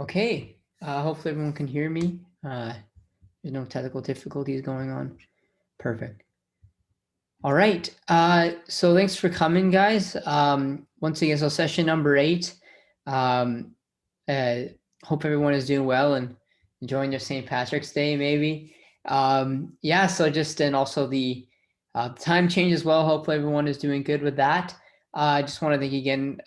Okay, hopefully everyone can hear me. There's no technical difficulties going on. Perfect. All right. So thanks for coming, guys. Once again, so session number 8. Um, uh, Hope everyone is doing well and enjoying their St. Patrick's Day, maybe. Yeah. So and also the time change as well. Hopefully everyone is doing good with that. I just want to thank you again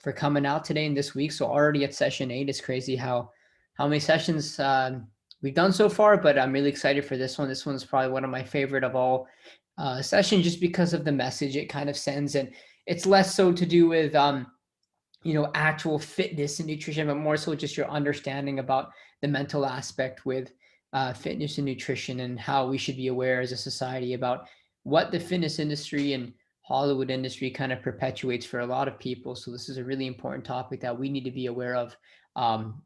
for coming out today and this week. So already at session 8, it's crazy how many sessions we've done so far, but I'm really excited for this one. This one's probably one of my favorite of all sessions just because of the message it kind of sends. And it's less so to do with, actual fitness and nutrition, but more so just your understanding about the mental aspect with fitness and nutrition and how we should be aware as a society about what the fitness industry and Hollywood industry kind of perpetuates for a lot of people. So this is a really important topic that we need to be aware of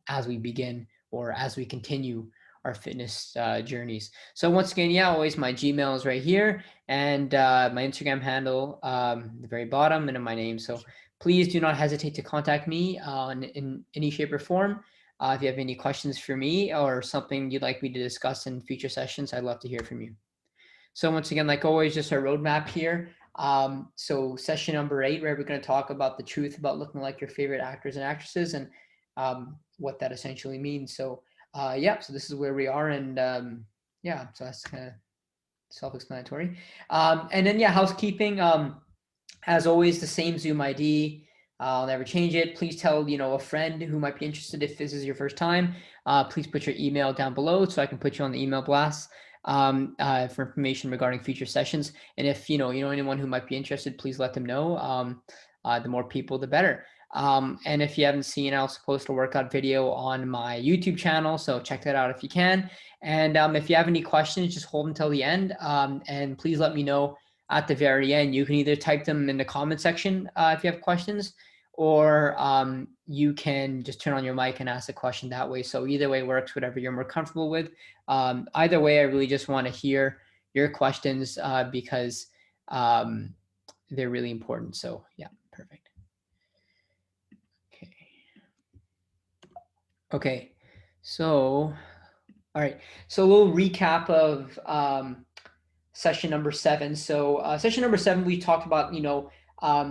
as we begin or as we continue our fitness journeys. So once again, yeah, always my Gmail is right here and my Instagram handle the very bottom and in my name. So please do not hesitate to contact me in any shape or form. If you have any questions for me or something you'd like me to discuss in future sessions, I'd love to hear from you. So once again, like always, just our roadmap here. So session number 8, where we're going to talk about the truth about looking like your favorite actors and actresses and what that essentially means. So yeah, so this is where we are. And yeah, so that's kind of self-explanatory. And then, yeah, housekeeping. As always, the same Zoom ID. I'll never change it. Please tell a friend who might be interested if this is your first time. Please put your email down below so I can put you on the email blast for information regarding future sessions. And if you know anyone who might be interested, please let them know. The more people, the better. And if you haven't seen, I also post a workout video on my YouTube channel, so check that out if you can. And if you have any questions, just hold until the end. And please let me know at the very end. You can either type them in the comment section if you have questions, or you can just turn on your mic and ask a question that way. So either way works, whatever you're more comfortable with. Either way, I really just want to hear your questions because they're really important. So yeah, perfect. Okay. Okay. So, all right. So a little recap of session number 7. So session number 7, we talked about,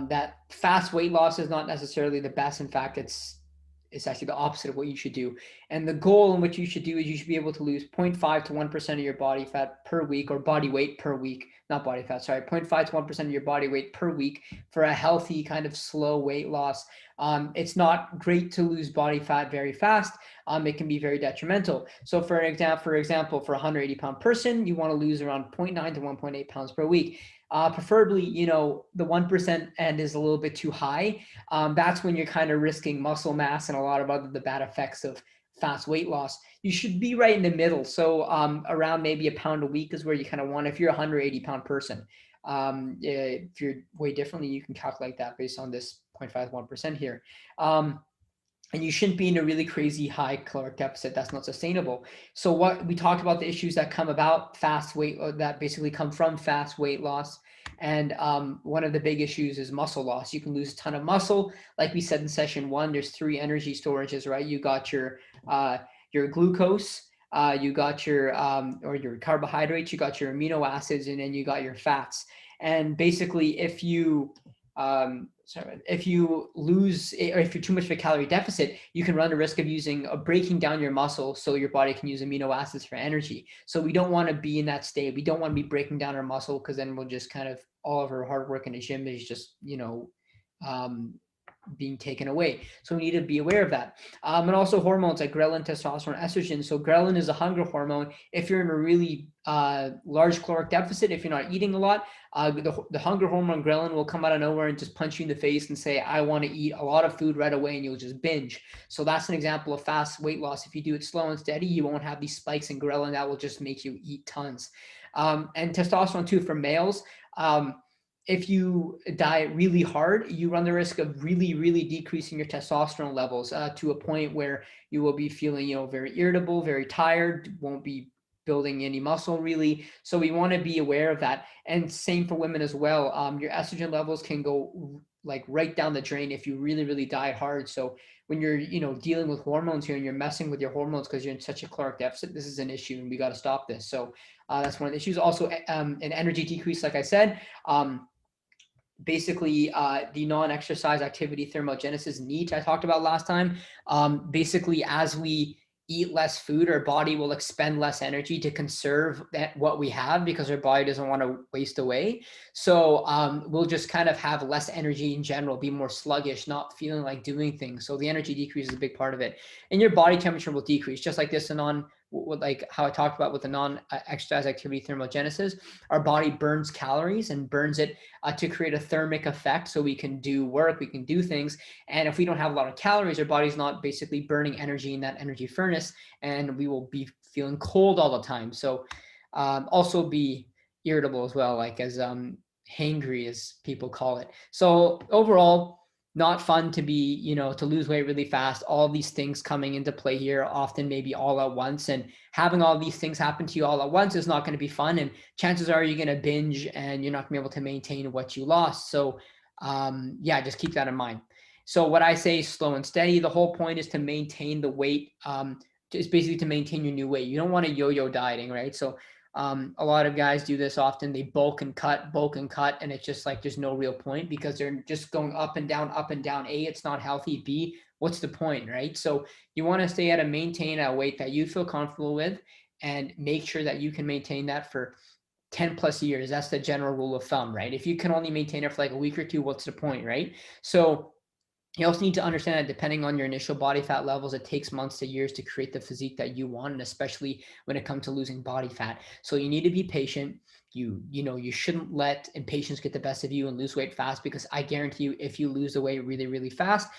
that fast weight loss is not necessarily the best. In fact, it's actually the opposite of what you should do. And the goal in what you should do is you should be able to lose 0.5 to 1% of your body fat per week, or body weight per week, not body fat, sorry, 0.5 to 1% of your body weight per week for a healthy kind of slow weight loss. It's not great to lose body fat very fast. It can be very detrimental. So for example, for a 180-pound person, you want to lose around 0.9 to 1.8 pounds per week. Preferably, the 1% end is a little bit too high. That's when you're kind of risking muscle mass and a lot of the bad effects of fast weight loss. You should be right in the middle. So around maybe a pound a week is where you kind of want if you're a 180-pound person. If you're way differently, you can calculate that based on this 0.51% here. And you shouldn't be in a really crazy high caloric deficit. That's not sustainable. So what we talked about, the issues that come about that basically come from fast weight loss. And one of the big issues is muscle loss. You can lose a ton of muscle. Like we said in session 1, there's 3 energy storages, right? You got your glucose, you got your carbohydrates, you got your amino acids, and then you got your fats. And basically, if you lose, or if you're too much of a calorie deficit, you can run the risk of breaking down your muscle so your body can use amino acids for energy. So we don't want to be in that state. We don't want to be breaking down our muscle, because then we'll just kind of, all of our hard work in the gym is just, being taken away. So we need to be aware of that. And also hormones like ghrelin, testosterone, estrogen. So ghrelin is a hunger hormone. If you're in a really large caloric deficit, if you're not eating a lot, the hunger hormone ghrelin will come out of nowhere and just punch you in the face and say, I want to eat a lot of food right away, and you'll just binge. So that's an example of fast weight loss. If you do it slow and steady, you won't have these spikes in ghrelin that will just make you eat tons. And testosterone too for males. If you diet really hard, you run the risk of really, really decreasing your testosterone levels to a point where you will be feeling, very irritable, very tired, won't be building any muscle really. So we want to be aware of that. And same for women as well. Your estrogen levels can go like right down the drain if you really, really diet hard. So when you're, dealing with hormones here and you're messing with your hormones because you're in such a caloric deficit, this is an issue and we got to stop this. So that's one of the issues. Also, an energy decrease, like I said. Basically, the non-exercise activity thermogenesis NEAT I talked about last time. Basically, as we eat less food, our body will expend less energy to conserve what we have because our body doesn't want to waste away. So we'll just kind of have less energy in general, be more sluggish, not feeling like doing things. So the energy decrease is a big part of it. And your body temperature will decrease, just like this and like how I talked about with the non-exercise activity thermogenesis. Our body burns calories and burns it to create a thermic effect so we can do work, we can do things. And if we don't have a lot of calories, our body's not basically burning energy in that energy furnace, and we will be feeling cold all the time. So also be irritable as well, like as hangry as people call it. So overall, not fun to be, to lose weight really fast. All these things coming into play here, often maybe all at once, and having all these things happen to you all at once is not going to be fun. And chances are you're going to binge and you're not going to be able to maintain what you lost. So yeah, just keep that in mind. So what I say, slow and steady. The whole point is to maintain the weight. It's basically to maintain your new weight. You don't want to yo-yo dieting, right? So a lot of guys do this often. They bulk and cut, and it's just like there's no real point because they're just going up and down, up and down. A, it's not healthy. B, what's the point, right? So you want to stay at maintain a weight that you feel comfortable with and make sure that you can maintain that for 10 plus years. That's the general rule of thumb, right? If you can only maintain it for like a week or two, what's the point, right? So you also need to understand that depending on your initial body fat levels, it takes months to years to create the physique that you want, and especially when it comes to losing body fat. So you need to be patient. You shouldn't let impatience get the best of you and lose weight fast, because I guarantee you, if you lose the weight really, really fast,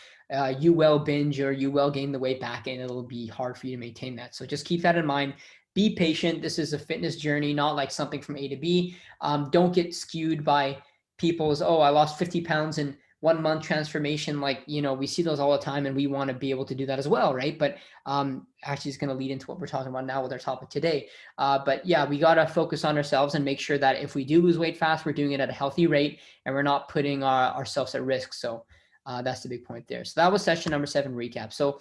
you will binge or you will gain the weight back, and it'll be hard for you to maintain that. So just keep that in mind. Be patient. This is a fitness journey, not like something from A to B. Don't get skewed by people's, oh, I lost 50 pounds in 1 month transformation. Like, we see those all the time and we want to be able to do that as well, right? But actually it's going to lead into what we're talking about now with our topic today. But yeah, we got to focus on ourselves and make sure that if we do lose weight fast, we're doing it at a healthy rate and we're not putting ourselves at risk. So that's the big point there. So that was session number 7 recap. So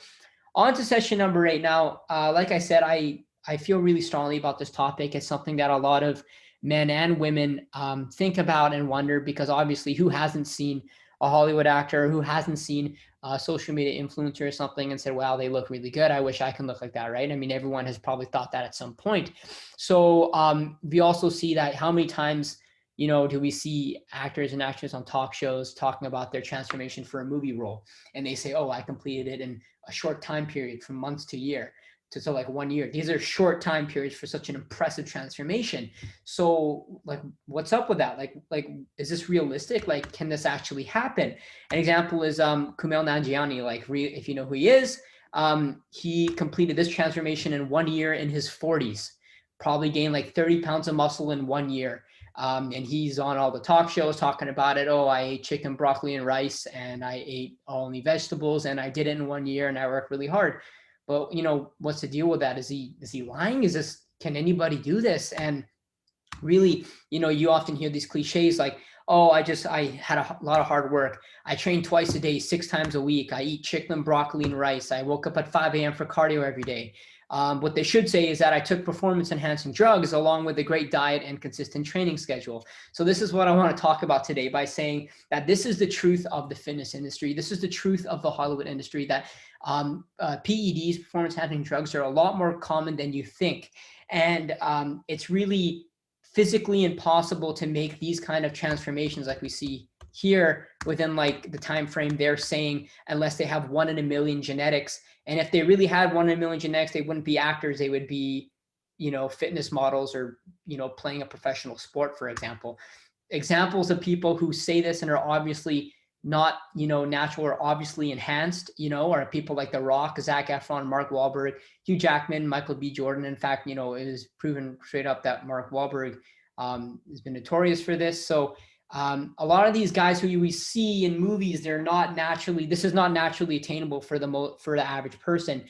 on to session number 8. Now, like I said, I feel really strongly about this topic. It's something that a lot of men and women think about and wonder, because obviously who hasn't seen a Hollywood actor, who hasn't seen a social media influencer or something and said, wow, they look really good. I wish I can look like that, right? I mean, everyone has probably thought that at some point. So we also see that how many times, do we see actors and actresses on talk shows talking about their transformation for a movie role? And they say, oh, I completed it in a short time period from months to year. To like 1 year. These are short time periods for such an impressive transformation. So like, what's up with that? Like, is this realistic? Like, can this actually happen? An example is Kumail Nanjiani. Like, if you know who he is, he completed this transformation in 1 year in his 40s, probably gained like 30 pounds of muscle in 1 year. And he's on all the talk shows talking about it. Oh, I ate chicken, broccoli, and rice, and I ate only vegetables, and I did it in 1 year, and I worked really hard. But what's the deal with that? Is he lying? Can anybody do this? And really, you often hear these cliches like, oh, I had a lot of hard work. I train twice a day, 6 times a week. I eat chicken, broccoli, and rice. I woke up at 5 a.m. for cardio every day. What they should say is that I took performance-enhancing drugs along with a great diet and consistent training schedule. So this is what I want to talk about today by saying that this is the truth of the fitness industry. This is the truth of the Hollywood industry, that PEDs, performance-enhancing drugs, are a lot more common than you think. And it's really physically impossible to make these kind of transformations like we see here within like the time frame they're saying, unless they have 1 in a million genetics. And if they really had 1 in a million genetics, they wouldn't be actors. They would be, fitness models or, playing a professional sport, for example. Examples of people who say this and are obviously not, natural or obviously enhanced, are people like The Rock, Zac Efron, Mark Wahlberg, Hugh Jackman, Michael B. Jordan. In fact, it is proven straight up that Mark Wahlberg has been notorious for this. So a lot of these guys who we see in movies, this is not naturally attainable for the average person.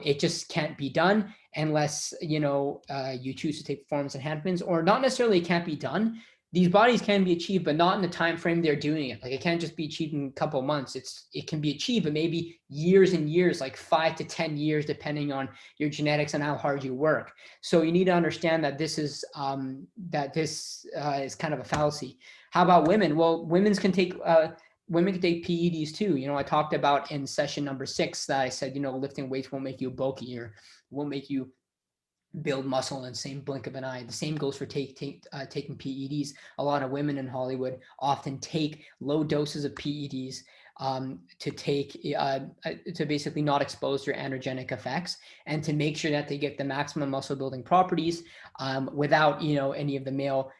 It just can't be done unless, you choose to take performance enhancements, or not necessarily it can't be done, these bodies can be achieved, but not in the time frame they're doing it. Like it can't just be achieved in a couple of months. It can be achieved, but maybe years and years, like 5 to 10 years, depending on your genetics and how hard you work. So you need to understand that this is kind of a fallacy. How about women? Well, women can take PEDs too. You know, I talked about in session number 6 that I said, you know, lifting weights won't make you bulky or won't make you build muscle in the same blink of an eye. The same goes for taking PEDs. A lot of women in Hollywood often take low doses of PEDs to basically not expose their androgenic effects and to make sure that they get the maximum muscle building properties without, you know, any of the male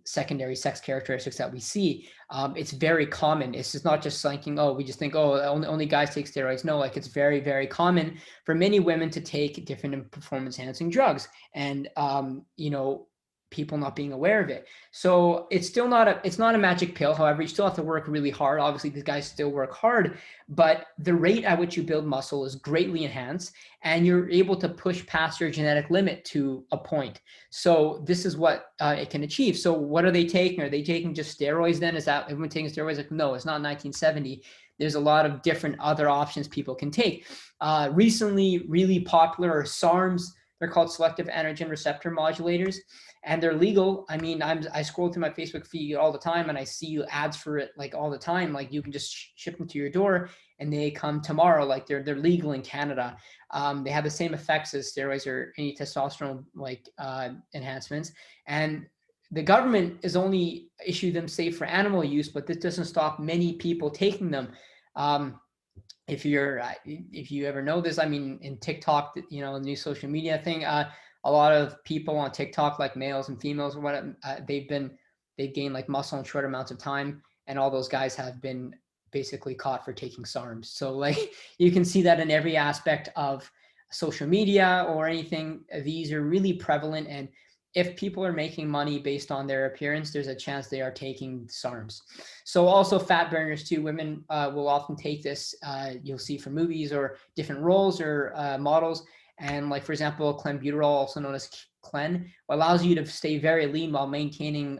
secondary sex characteristics that we see. It's very common. It's just not just thinking, oh, we just think, oh, only guys take steroids. No, like it's very, very common for many women to take different performance enhancing drugs, and you know, people not being aware of it. So it's not a magic pill. However, you still have to work really hard. Obviously, these guys still work hard, but the rate at which you build muscle is greatly enhanced, and you're able to push past your genetic limit to a point. So this is what it can achieve. So what are they taking? Are they taking just steroids then? Is that everyone taking steroids? Like, no, it's not 1970. There's a lot of different other options people can take. Recently, really popular are SARMs. They're called selective androgen receptor modulators, and they're legal. I mean, I scroll through my Facebook feed all the time, and I see ads for it like all the time. Like you can just ship them to your door, and they come tomorrow. Like they're legal in Canada. They have the same effects as steroids or any testosterone like enhancements, and the government is only issued them safe for animal use, but this doesn't stop many people taking them. If you ever know this, I mean, in TikTok, you know, the new social media thing, a lot of people on TikTok, like males and females, they've gained like muscle in short amounts of time, and all those guys have been basically caught for taking SARMs. So like you can see that in every aspect of social media or anything. These are really prevalent, and if people are making money based on their appearance, there's a chance they are taking SARMs. So also fat burners too. Women will often take this. You'll see for movies or different roles or models. And like, for example, clenbuterol, also known as Clen, allows you to stay very lean while maintaining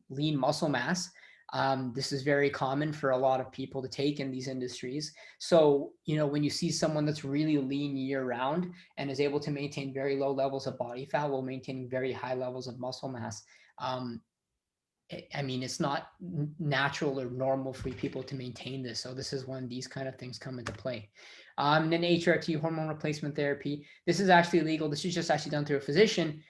lean muscle mass. This is very common for a lot of people to take in these industries. So, you know, when you see someone that's really lean year round and is able to maintain very low levels of body fat while maintaining very high levels of muscle mass, I mean, it's not natural or normal for people to maintain this. So this is when these kind of things come into play. And then HRT, hormone replacement therapy. This is actually legal. This is just actually done through a physician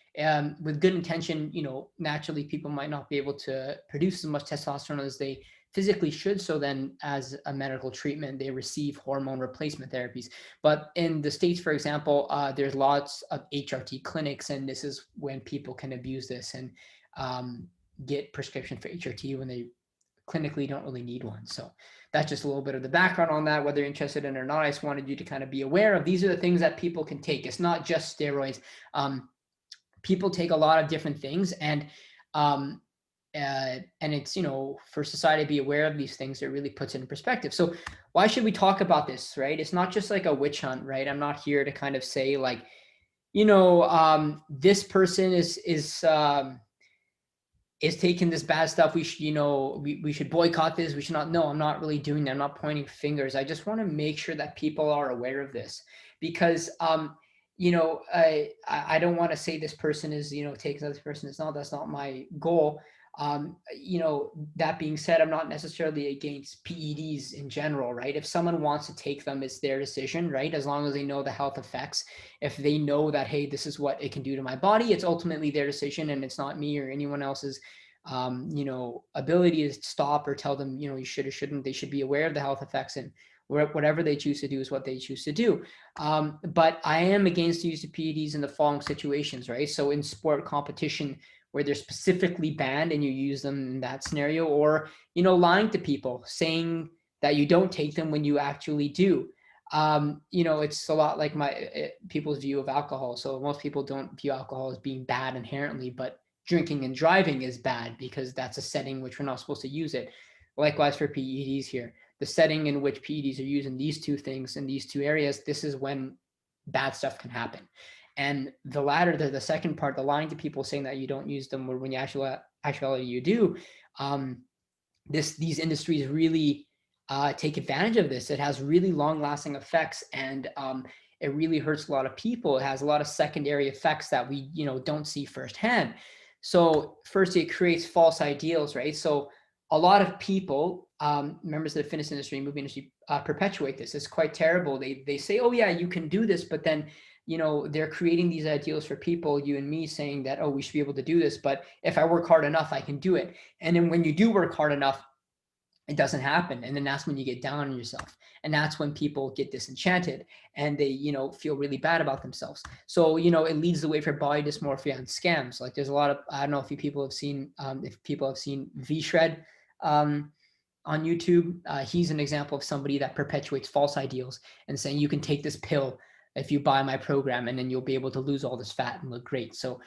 with good intention. You know, naturally people might not be able to produce as much testosterone as they physically should. So then as a medical treatment, they receive hormone replacement therapies. But in the States, for example, there's lots of HRT clinics, and this is when people can abuse this and get prescription for HRT when they clinically don't really need one. So that's just a little bit of the background on that, whether you're interested in it or not. I just wanted you to kind of be aware of these are the things that people can take. It's not just steroids. People take a lot of different things, and it's, you know, for society to be aware of these things, it really puts it in perspective. So why should we talk about this, right? It's not just like a witch hunt, right? I'm not here to kind of say like, you know, this person is taking this bad stuff. We should, you know, we should boycott this. We should not. No, I'm not really doing that. I'm not pointing fingers. I just want to make sure that people are aware of this, because, you know, I don't want to say this person is, you know, taking this person. That's not my goal. You know, that being said, I'm not necessarily against PEDs in general, right? If someone wants to take them, it's their decision, right? As long as they know the health effects, if they know that, hey, this is what it can do to my body, it's ultimately their decision, and it's not me or anyone else's, you know, ability to stop or tell them, you know, you should or shouldn't. They should be aware of the health effects, and whatever they choose to do is what they choose to do. But I am against the use of PEDs in the following situations, right? So in sport competition, where they're specifically banned and you use them in that scenario, or, you know, lying to people, saying that you don't take them when you actually do. You know, it's a lot like people's view of alcohol. So most people don't view alcohol as being bad inherently, but drinking and driving is bad because that's a setting which we're not supposed to use it. Likewise for PEDs here, the setting in which PEDs are used in these two things, in these two areas, this is when bad stuff can happen. And the latter, the second part, the lying to people saying that you don't use them, or when you actuality you do, these industries really take advantage of this. It has really long-lasting effects, and it really hurts a lot of people. It has a lot of secondary effects that we, don't see firsthand. So first, it creates false ideals, right? So a lot of people, members of the fitness industry, movie industry, perpetuate this. It's quite terrible. They say, oh yeah, you can do this, but then they're creating these ideals for people, you and me, saying that, oh, we should be able to do this, but if I work hard enough, I can do it. And then when you do work hard enough, it doesn't happen. And then that's when you get down on yourself. And that's when people get disenchanted and they, feel really bad about themselves. So, it leads the way for body dysmorphia and scams. Like there's a lot of, I don't know if people have seen, V-Shred on YouTube. He's an example of somebody that perpetuates false ideals and saying, you can take this pill if you buy my program, and then you'll be able to lose all this fat and look great. So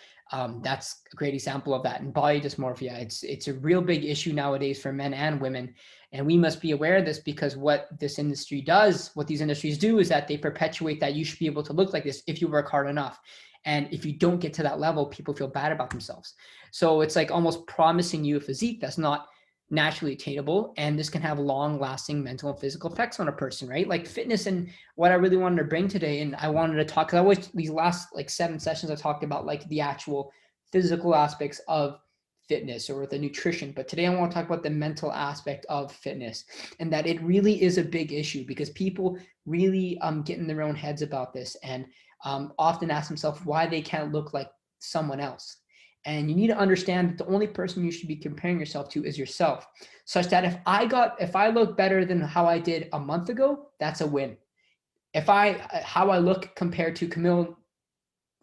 that's a great example of that. And body dysmorphia, it's a real big issue nowadays for men and women. And we must be aware of this, because what this industry does, what these industries do, is that they perpetuate that you should be able to look like this if you work hard enough. And if you don't get to that level, people feel bad about themselves. So it's like almost promising you a physique that's not naturally attainable, and this can have long-lasting mental and physical effects on a person, right? Like fitness, and what I really wanted to bring today, and I wanted to talk, because I always, these last like 7 sessions, I talked about like the actual physical aspects of fitness or the nutrition, but today I want to talk about the mental aspect of fitness, and that it really is a big issue, because people really get in their own heads about this, and often ask themselves why they can't look like someone else. And you need to understand that the only person you should be comparing yourself to is yourself, such that if I look better than how I did a month ago, that's a win. How I look compared to Camille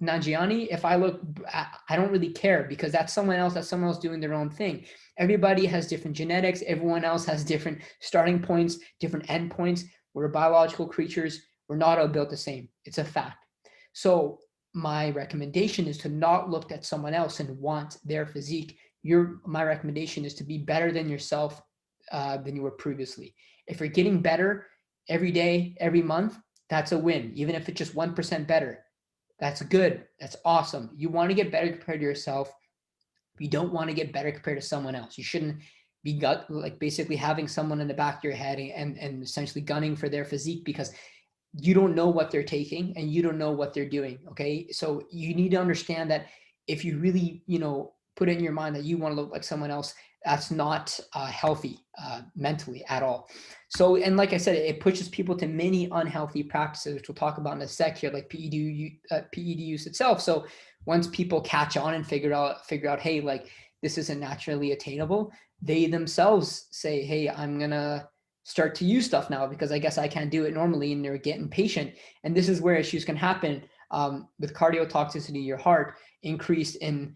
Nanjiani, if I look, I don't really care, because that's someone else doing their own thing. Everybody has different genetics. Everyone else has different starting points, different end points. We're biological creatures. We're not all built the same. It's a fact. So my recommendation is to not look at someone else and want their physique. My recommendation is to be better than yourself than you were previously. If you're getting better every day, every month, that's a win. Even if it's just 1% better, that's good. That's awesome. You want to get better compared to yourself. You don't want to get better compared to someone else. You shouldn't be basically having someone in the back of your head and essentially gunning for their physique, because you don't know what they're taking and you don't know what they're doing. Okay. So you need to understand that if you really, put it in your mind that you want to look like someone else, that's not healthy mentally at all. So, and like I said, it pushes people to many unhealthy practices, which we'll talk about in a sec here, like PED use itself. So once people catch on and figure out, hey, like this isn't naturally attainable, they themselves say, hey, I'm going to start to use stuff now because I guess I can't do it normally, and they're getting patient. And this is where issues can happen with cardiotoxicity, your heart, increase in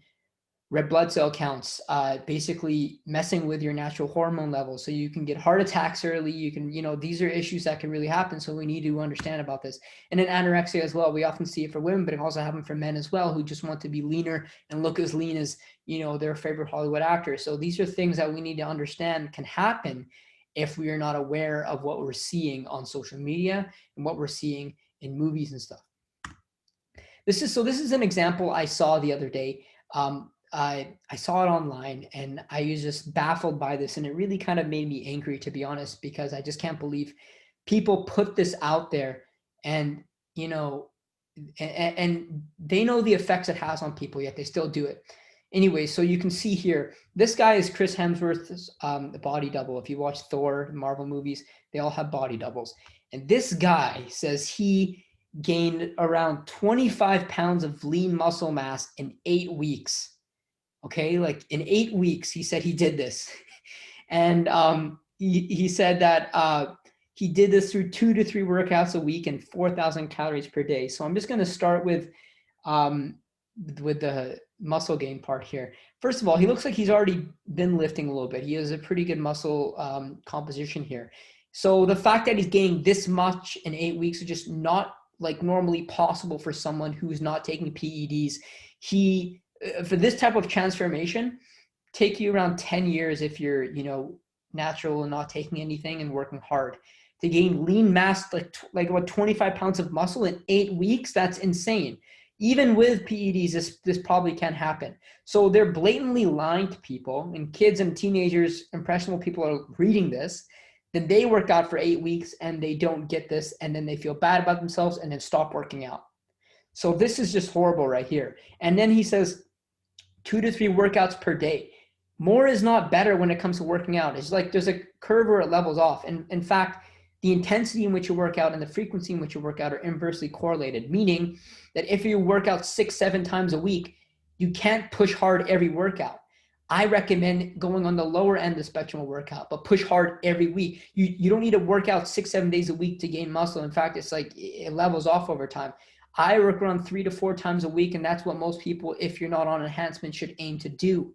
red blood cell counts, basically messing with your natural hormone levels. So you can get heart attacks early. You can, these are issues that can really happen. So we need to understand about this. And then anorexia as well. We often see it for women, but it also happens for men as well, who just want to be leaner and look as lean as, their favorite Hollywood actor. So these are things that we need to understand can happen if we are not aware of what we're seeing on social media and what we're seeing in movies and stuff. This is an example I saw the other day. I saw it online and I was just baffled by this, and it really kind of made me angry, to be honest, because I just can't believe people put this out there, and and they know the effects it has on people, yet they still do it. Anyway, so you can see here, this guy is Chris Hemsworth's body double. If you watch Thor, Marvel movies, they all have body doubles. And this guy says he gained around 25 pounds of lean muscle mass in 8 weeks. Okay, like in 8 weeks, he said he did this. And he said that he did this through 2 to 3 workouts a week and 4,000 calories per day. So I'm just going to start with the muscle gain part here. First of all, he looks like he's already been lifting a little bit. He has a pretty good muscle composition here. So the fact that he's gaining this much in 8 weeks is just not like normally possible for someone who's not taking PEDs. For this type of transformation, take you around 10 years if you're, natural and not taking anything and working hard. To gain lean mass, like what, 25 pounds of muscle in 8 weeks, that's insane. Even with PEDs, this probably can happen. So they're blatantly lying to people, and kids and teenagers, impressionable people are reading this. Then they work out for 8 weeks and they don't get this, and then they feel bad about themselves and then stop working out. So this is just horrible right here. And then he says 2 to 3 workouts per day. More is not better when it comes to working out. It's like there's a curve where it levels off. And in fact, the intensity in which you work out and the frequency in which you work out are inversely correlated, meaning that if you work out 6-7 times a week, you can't push hard every workout. I recommend going on the lower end of the spectrum of workout, but push hard every week. You don't need to work out 6-7 days a week to gain muscle. In fact, it's like it levels off over time. I work around 3 to 4 times a week, and that's what most people, if you're not on enhancement, should aim to do.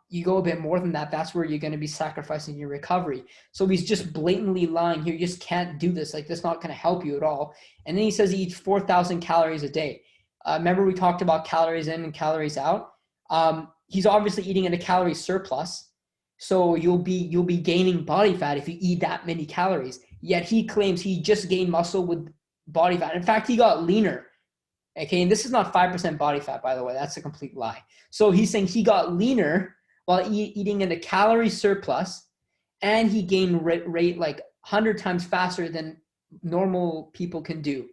You go a bit more than that, that's where you're going to be sacrificing your recovery. So he's just blatantly lying here. You just can't do this. Like, that's not going to help you at all. And then he says he eats 4,000 calories a day. Remember we talked about calories in and calories out. He's obviously eating in a calorie surplus. So you'll be gaining body fat if you eat that many calories. Yet he claims he just gained muscle with body fat. In fact, he got leaner. Okay, and this is not 5% body fat, by the way. That's a complete lie. So he's saying he got leaner while eating in a calorie surplus, and he gained rate like 100 times faster than normal people can do.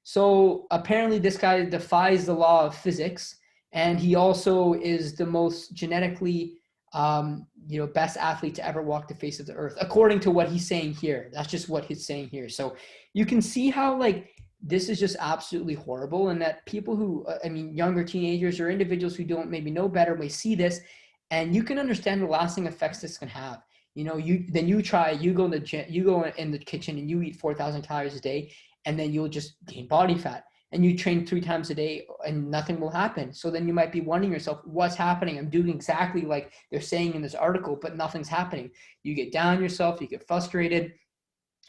So apparently this guy defies the law of physics, and he also is the most genetically best athlete to ever walk the face of the earth, according to what he's saying here. That's just what he's saying here. So you can see how this is just absolutely horrible, and that people who, younger teenagers or individuals who don't maybe know better may see this, and you can understand the lasting effects this can have. You go in the gym, you go in the kitchen and you eat 4,000 calories a day, and then you'll just gain body fat. And you train 3 times a day and nothing will happen. So then you might be wondering yourself, what's happening? I'm doing exactly like they're saying in this article, but nothing's happening. You get down on yourself, you get frustrated,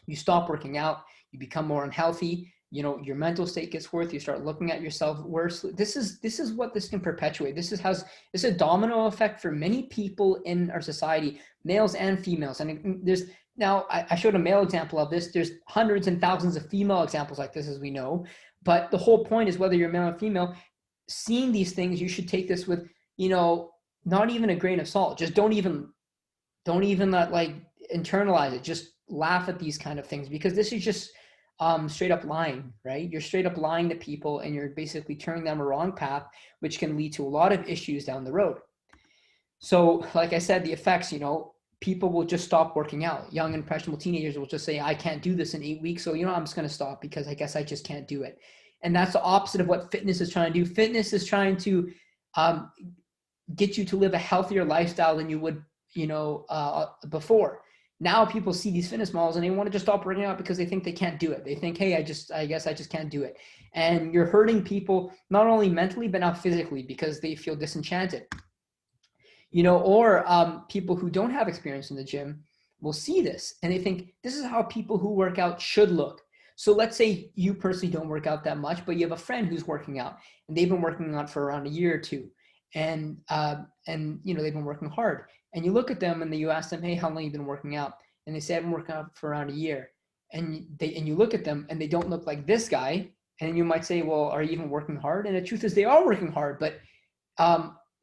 you stop working out, you become more unhealthy. Your mental state gets worse. You start looking at yourself worse. This is what this can perpetuate. This is a domino effect for many people in our society, males and females. And I showed a male example of this. There's hundreds and thousands of female examples like this, as we know. But the whole point is, whether you're male or female, seeing these things, you should take this with, not even a grain of salt. Just don't even internalize it. Just laugh at these kind of things, because this is just straight up lying, right? You're straight up lying to people, and you're basically turning them a wrong path, which can lead to a lot of issues down the road. So like I said, the effects, people will just stop working out. Young impressionable teenagers will just say, I can't do this in 8 weeks. So, I'm just going to stop because I guess I just can't do it. And that's the opposite of what fitness is trying to do. Fitness is trying to get you to live a healthier lifestyle than you would, before. Now people see these fitness models and they want to just stop working out because they think they can't do it. They think, hey, I guess I just can't do it. And you're hurting people not only mentally, but now physically, because they feel disenchanted. Or people who don't have experience in the gym will see this and they think this is how people who work out should look. So let's say you personally don't work out that much, but you have a friend who's working out and they've been working out for around a year or two. And they've been working hard. And you look at them and you ask them, hey, how long have you been working out? And they say, I've been working out for around a year. And you look at them and they don't look like this guy. And you might say, well, are you even working hard? And the truth is they are working hard, but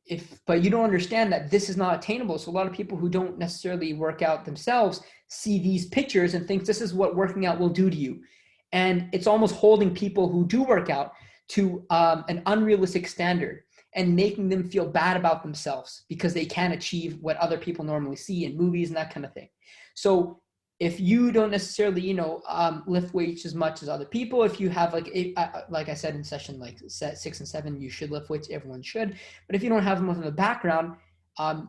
you don't understand that this is not attainable. So a lot of people who don't necessarily work out themselves see these pictures and think this is what working out will do to you. And it's almost holding people who do work out to an unrealistic standard and making them feel bad about themselves because they can't achieve what other people normally see in movies and that kind of thing. So if you don't necessarily, lift weights as much as other people, if you have like I said in session like 6 and 7, you should lift weights, everyone should. But if you don't have them in the background,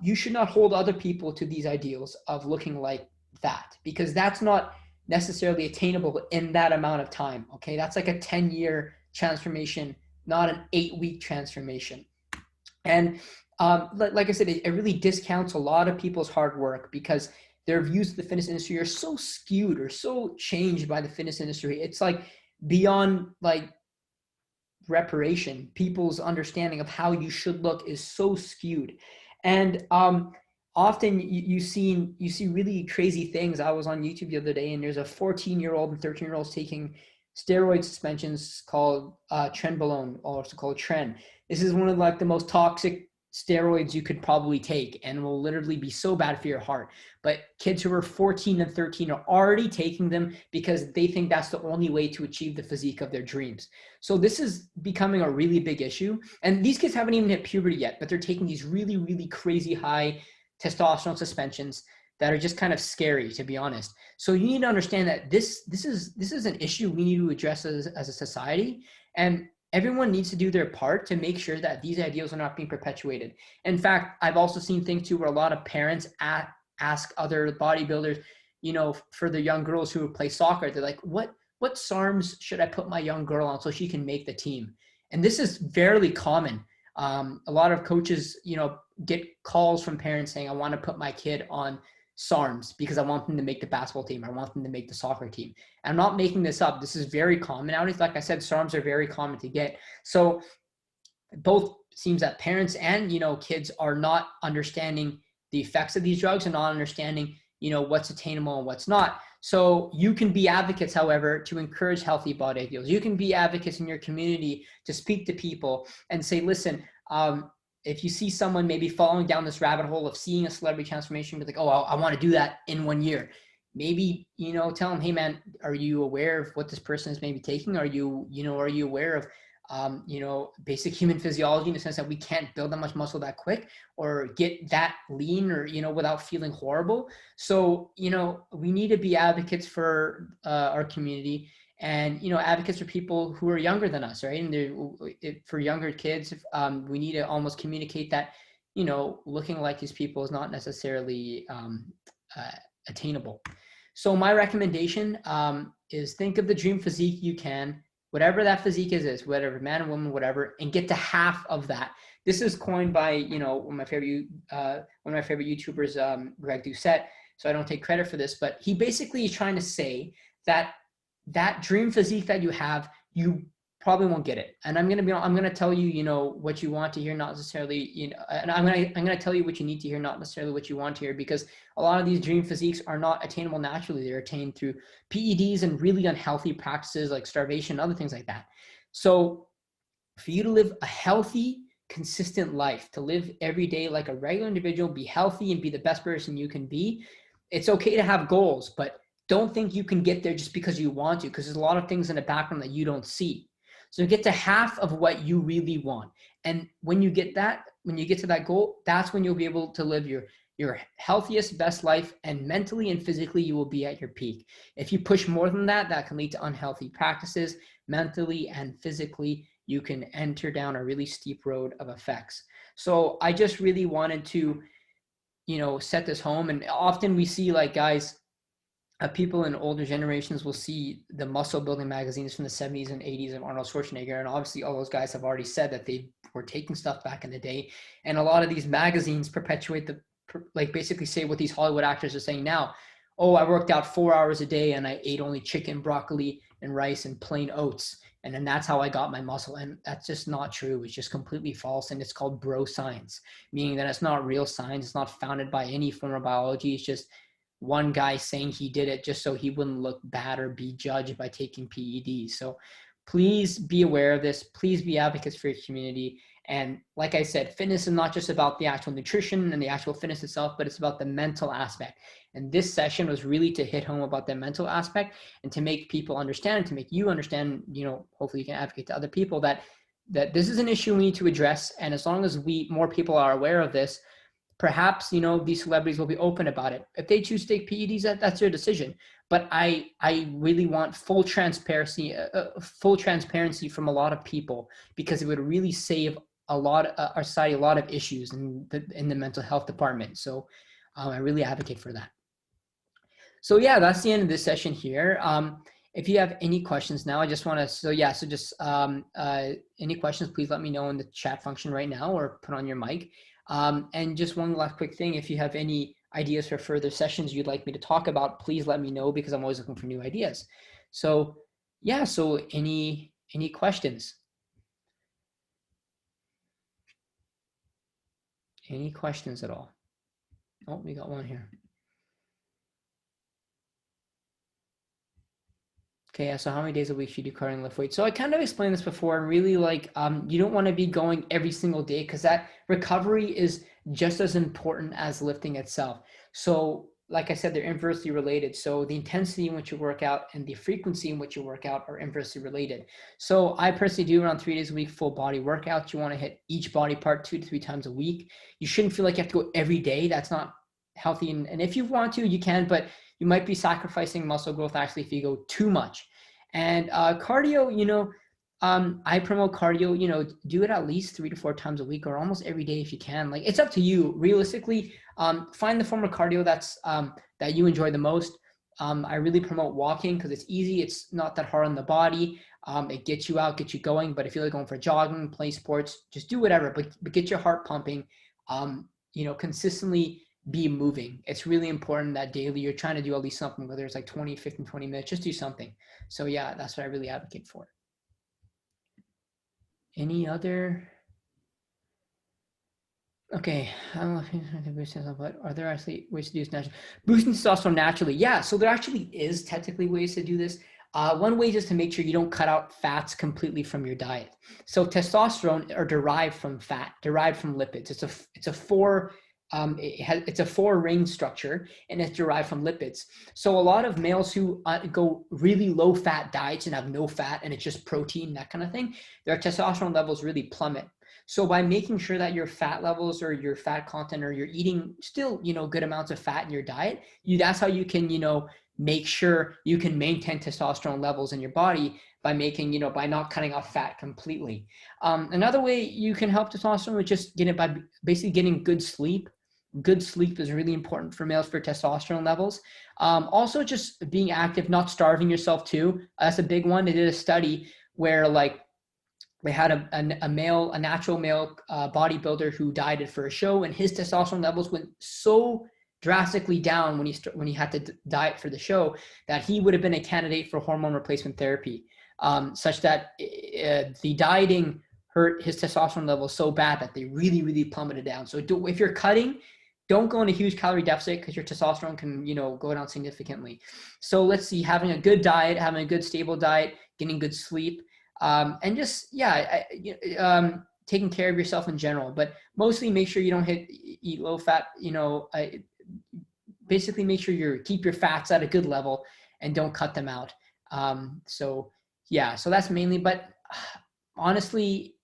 you should not hold other people to these ideals of looking like that, because that's not necessarily attainable in that amount of time. Okay, that's like a 10-year transformation, not an 8-week transformation. And like I said, it really discounts a lot of people's hard work because their views of the fitness industry are so skewed or so changed by the fitness industry. It's like beyond like reparation. People's understanding of how you should look is so skewed. And often you see really crazy things. I was on YouTube the other day and there's a 14-year-old and 13-year-olds taking steroid suspensions called trenbolone, also called Tren. This is one of like the most toxic steroids you could probably take, and will literally be so bad for your heart. But kids who are 14 and 13 are already taking them because they think that's the only way to achieve the physique of their dreams. So this is becoming a really big issue. And these kids haven't even hit puberty yet, but they're taking these really, really crazy high testosterone suspensions that are just kind of scary, to be honest. So you need to understand that this is an issue we need to address as a society, and everyone needs to do their part to make sure that these ideals are not being perpetuated. In fact, I've also seen things too where a lot of parents ask other bodybuilders, you know, for the young girls who play soccer, they're like, what SARMs should I put my young girl on so she can make the team? And this is fairly common. A lot of coaches, you know, get calls from parents saying, I want to put my kid on SARMs because I want them to make the basketball team. I want them to make the soccer team. And I'm not making this up. This is very common nowadays. Like I said, SARMs are very common to get. So both seems that parents and, you know, kids are not understanding the effects of these drugs and not understanding, you know, what's attainable and what's not. So you can be advocates, however, to encourage healthy body ideals. You can be advocates in your community to speak to people and say, listen, if you see someone maybe falling down this rabbit hole of seeing a celebrity transformation, be like, oh, I want to do that in 1 year. Maybe, you know, tell them, hey man, are you aware of what this person is maybe taking? Are you aware of, you know, basic human physiology in the sense that we can't build that much muscle that quick or get that lean or, you know, without feeling horrible. So, you know, we need to be advocates for our community and, you know, advocates for people who are younger than us, right? And for younger kids, we need to almost communicate that, you know, looking like these people is not necessarily attainable. So my recommendation is think of the dream physique you can, whatever that physique is, whatever, man or woman, whatever, and get to half of that. This is coined by, you know, one of my favorite YouTubers, Greg Doucette. So I don't take credit for this, but he basically is trying to say that dream physique that you have, you probably won't get it. And I'm gonna tell you, you know, what you want to hear, not necessarily, you know, and I'm gonna tell you what you need to hear, not necessarily what you want to hear, because a lot of these dream physiques are not attainable naturally. They're attained through PEDs and really unhealthy practices like starvation, other things like that. So for you to live a healthy, consistent life, to live every day like a regular individual, be healthy and be the best person you can be, it's okay to have goals, but don't think you can get there just because you want to, because there's a lot of things in the background that you don't see. So get to half of what you really want. And when you get to that goal, that's when you'll be able to live your healthiest, best life, and mentally and physically you will be at your peak. If you push more than that, that can lead to unhealthy practices. Mentally and physically, you can enter down a really steep road of effects. So I just really wanted to, you know, set this home. And often we see like guys, people in older generations will see the muscle building magazines from the 70s and 80s of Arnold Schwarzenegger. And obviously all those guys have already said that they were taking stuff back in the day. And a lot of these magazines perpetuate like basically say what these Hollywood actors are saying now. Oh, I worked out 4 hours a day and I ate only chicken, broccoli, and rice and plain oats. And then that's how I got my muscle. And that's just not true. It's just completely false. And it's called bro science, meaning that it's not real science. It's not founded by any form of biology. It's just one guy saying he did it just so he wouldn't look bad or be judged by taking PEDs. So please be aware of this. Please be advocates for your community. And like I said, fitness is not just about the actual nutrition and the actual fitness itself, but it's about the mental aspect. And this session was really to hit home about the mental aspect and to make people understand, to make you understand, you know, hopefully you can advocate to other people that this is an issue we need to address. And as long as more people are aware of this, perhaps, you know, these celebrities will be open about it. If they choose to take PEDs, that's their decision. But I really want full transparency from a lot of people, because it would really save our society a lot of issues in the mental health department. So I really advocate for that. So yeah, that's the end of this session here. If you have any questions now, I just want to, any questions, please let me know in the chat function right now or put on your mic. And just one last quick thing, if you have any ideas for further sessions you'd like me to talk about, please let me know, because I'm always looking for new ideas. So yeah, so any questions? Any questions at all? Oh, we got one here. Okay, yeah, so how many days a week should you do cardio and lift weights? So I kind of explained this before, and really like you don't want to be going every single day because that recovery is just as important as lifting itself. So like I said, they're inversely related. So the intensity in which you work out and the frequency in which you work out are inversely related. So I personally do around 3 days a week full body workouts. You want to hit each body part 2 to 3 times a week. You shouldn't feel like you have to go every day. That's not healthy. And if you want to, you can, but you might be sacrificing muscle growth actually if you go too much. And cardio, I promote cardio, do it at least 3 to 4 times a week or almost every day if you can. Like, it's up to you. Realistically, find the form of cardio that you enjoy the most. I really promote walking because it's easy. It's not that hard on the body. It gets you out, gets you going. But if you like going for jogging, play sports, just do whatever. But get your heart pumping. Consistently be moving. It's really important that daily you're trying to do at least something, whether it's like 20, 15, 20 minutes, just do something. So yeah, that's what I really advocate for. Any other? Okay, I don't know if you can boost testosterone, but are there actually ways to do this naturally? Boosting testosterone naturally, yeah. So there actually is technically ways to do this. One way is to make sure you don't cut out fats completely from your diet. So testosterone are derived from fat, derived from lipids. It's a four-ring structure, and it's derived from lipids. So a lot of males who go really low-fat diets and have no fat and it's just protein, that kind of thing, their testosterone levels really plummet. So by making sure that your fat levels or your fat content, or you're eating still, good amounts of fat in your diet, that's how you can, make sure you can maintain testosterone levels in your body by making, by not cutting off fat completely. Another way you can help testosterone is just by basically getting good sleep. Good sleep is really important for males for testosterone levels. Also just being active, not starving yourself too. That's a big one. They did a study where they had a natural male bodybuilder who dieted for a show, and his testosterone levels went so drastically down when he had to diet for the show that he would have been a candidate for hormone replacement therapy, such that the dieting hurt his testosterone levels so bad that they really, really plummeted down. So if you're cutting, don't go in a huge calorie deficit because your testosterone can, go down significantly. So let's see, having a good diet, having a good stable diet, getting good sleep, and just, taking care of yourself in general, but mostly make sure you don't eat low fat, basically make sure keep your fats at a good level and don't cut them out. So that's mainly, but honestly,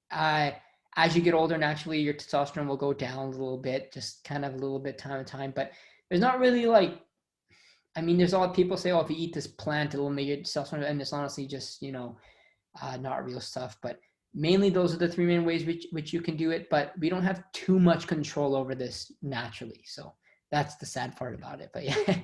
as you get older, naturally your testosterone will go down a little bit, just kind of a little bit time to time, but there's not really there's a lot of people say, oh, if you eat this plant, it'll make your testosterone, and it's honestly just, not real stuff. But mainly those are the 3 main ways which you can do it, but we don't have too much control over this naturally. So that's the sad part about it. But yeah.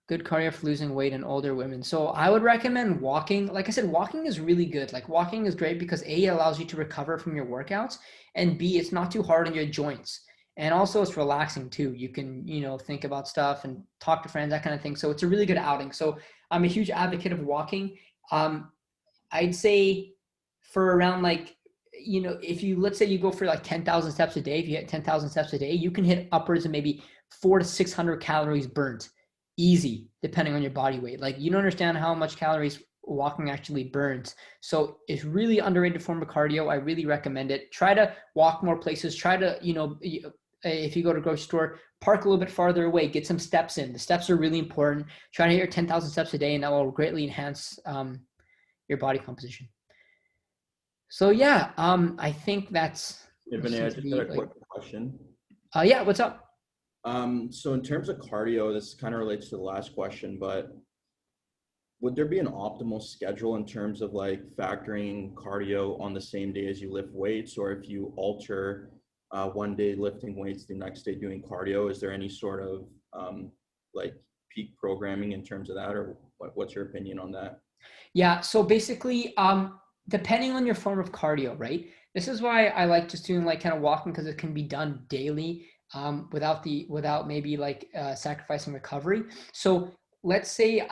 Good cardio for losing weight in older women. So I would recommend walking. Like I said, walking is really good. Like, walking is great because A, it allows you to recover from your workouts, and B, it's not too hard on your joints. And also it's relaxing too. You can, think about stuff and talk to friends, that kind of thing. So it's a really good outing. So I'm a huge advocate of walking. I'd say for around if let's say you go for 10,000 steps a day, if you hit 10,000 steps a day, you can hit upwards of maybe 400 to 600 calories burnt. Easy, depending on your body weight. You don't understand how much calories walking actually burns. So it's really underrated form of cardio. I really recommend it. Try to walk more places. Try to, if you go to a grocery store, park a little bit farther away, get some steps in. The steps are really important. Try to hit your 10,000 steps a day, and that will greatly enhance your body composition. So yeah, I think that's. Yeah, Vinay, I just got a quick question. Yeah, what's up? So in terms of cardio, this kind of relates to the last question, but would there be an optimal schedule in terms of factoring cardio on the same day as you lift weights, or if you alter one day lifting weights, the next day doing cardio? Is there any sort of peak programming in terms of that, or what's your opinion on that? Yeah, so basically, depending on your form of cardio, right? This is why I like just doing kind of walking, because it can be done daily without maybe sacrificing recovery. So let's say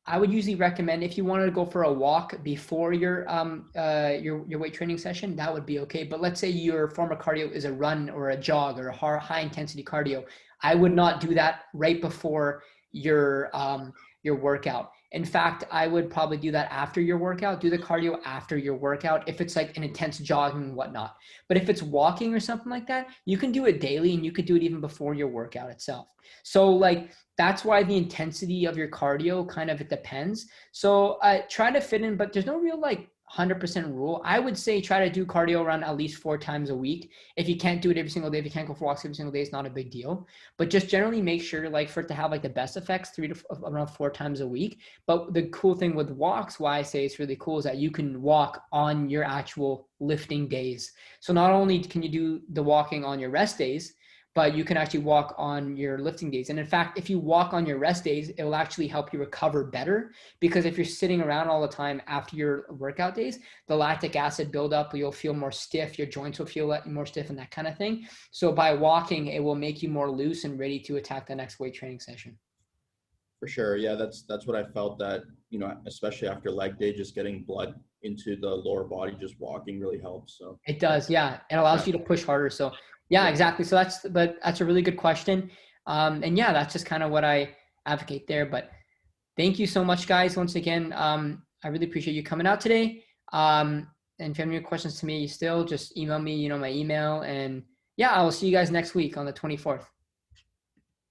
I would usually recommend, if you wanted to go for a walk before your weight training session, that would be okay. But let's say your form of cardio is a run or a jog or a high intensity cardio, I would not do that right before your workout. In fact, I would probably do that after your workout. Do the cardio after your workout if it's like an intense jogging and whatnot. But if it's walking or something like that, you can do it daily, and you could do it even before your workout itself. So like that's why the intensity of your cardio kind of, it depends. So try to fit in, but there's no real like 100% rule. I would say try to do cardio around at least 4 times a week. If you can't do it every single day, if you can't go for walks every single day, it's not a big deal. But just generally make sure like for it to have like the best effects, around 4 times a week. But the cool thing with walks, why I say it's really cool, is that you can walk on your actual lifting days. So not only can you do the walking on your rest days, but you can actually walk on your lifting days. And in fact, if you walk on your rest days, it will actually help you recover better, because if you're sitting around all the time after your workout days, the lactic acid buildup, you'll feel more stiff, your joints will feel more stiff and that kind of thing. So by walking, it will make you more loose and ready to attack the next weight training session. For sure. Yeah, that's what I felt, that, you know, especially after leg day, just getting blood into the lower body, just walking really helps. So It does, yeah. It allows yeah, you to push harder. So yeah, yeah, exactly. So that's a really good question. And yeah, that's just kind of what I advocate there. But thank you so much, guys. Once again, I really appreciate you coming out today. And if you have any questions to me, still just email me, you know, my email. And yeah, I will see you guys next week on the 24th.